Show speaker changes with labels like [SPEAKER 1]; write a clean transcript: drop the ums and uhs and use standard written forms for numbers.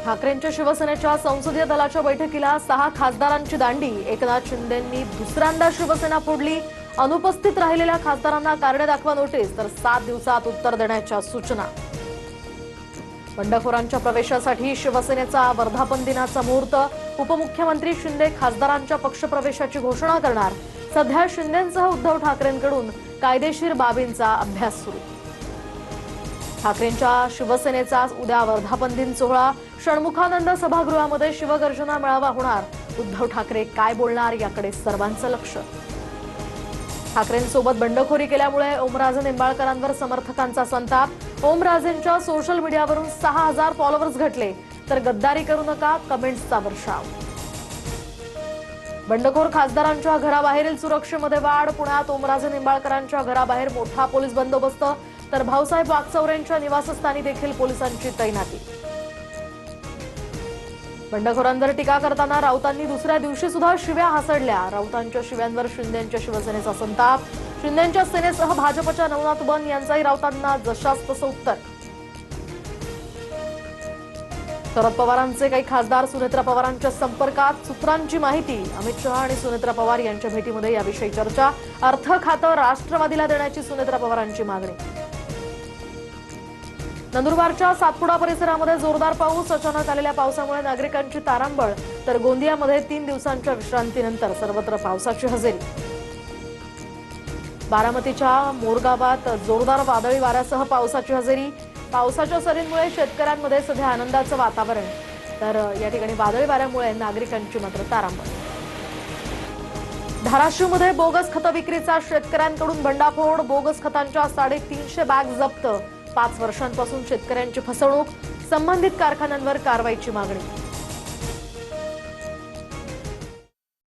[SPEAKER 1] ठाकरेंच्या शिवसेनेच्या संसदीय दलाच्या बैठकीला 6 खासदारांची दांडी। एकनाथ शिंदेंनी दुसऱ्यांदा शिवसेना फोडली। अनुपस्थित राहिलेल्या खासदारांना कारणे दाखवा नोटीस, तर 7 दिवसात उत्तर देण्याच्या सूचना। बंडखोरांच्या प्रवेशासाठी शिवसेनेचा वर्धापन दिनाचा मुहूर्त। उपमुख्यमंत्री शिंदे खासदारांच्या पक्षप्रवेशाची घोषणा करणार। सध्या शिंदेंसह उद्धव ठाकरेंकडून कायदेशीर बाबींचा अभ्यास सुरू। ठाकरेंच्या शिवसेनेचा उद्या वर्धापन दिन सोहळा। षण्मुखानंद सभागृहामध्ये शिवगर्जना मेळावा होणार। उद्धव ठाकरे काय बोलणार याकडे सर्वांचं लक्ष। ठाकरेंसोबत बंडखोरी केल्यामुळे ओमराजे निंबाळकरांवर समर्थकांचा संताप। ओमराजेंच्या सोशल मीडियावरून 6000 फॉलोअर्स घटले, तर गद्दारी करू नका कमेंट्सचा वर्षाव। बंडखोर खासदारांच्या घराबाहेरील सुरक्षेमध्ये वाढ। पुण्यात ओमराजे निंबाळकरांच्या घराबाहेर मोठा पोलीस बंदोबस्त, तर भाऊसाहेब वागचौरेंच्या निवासस्थानी देखील पोलिसांची तैनाती। बंडखोरांवर टीका करताना राऊतांनी दुसऱ्या दिवशी सुद्धा शिव्या हासडल्या। राऊतांच्या शिव्यांवर शिंदेंच्या शिवसेनेचा संताप। शिंदेंच्या सेनेसह भाजपच्या नवनाथ बन यांचाही राऊतांना जशास तसं उत्तर। शरद पवारांचे काही खासदार सुनेत्रा पवारांच्या संपर्कात, सूत्रांची माहिती। अमित शहा आणि सुनेत्रा पवार यांच्या भेटीमध्ये याविषयी चर्चा। अर्थ खातं राष्ट्रवादीला देण्याची सुनेत्रा पवारांची मागणी। नंदुरबारच्या सातपुडा परिसरामध्ये जोरदार पाऊस। अचानक आलेल्या पावसामुळे नागरिकांची तारांबळ, तर गोंदियामध्ये 3 दिवसांच्या विश्रांतीनंतर सर्वत्र पावसाची हजेरी। बारामतीच्या मोरगावात जोरदार वादळी वाऱ्यासह पावसाची हजेरी। पावसाच्या सरींमुळे शेतकऱ्यांमध्ये सध्या आनंदाचं वातावरण, तर या ठिकाणी वादळी वाऱ्यामुळे नागरिकांची मात्र तारांबळ। धाराशिवमध्ये बोगस खतं विक्रीचा शेतकऱ्यांकडून भंडाफोड। बोगस खतांच्या 350 बॅग जप्त। 5 वर्षांपासून शेतकऱ्यांची फसवणूक। संबंधित कारखान्यांवर कारवाईची मागणी।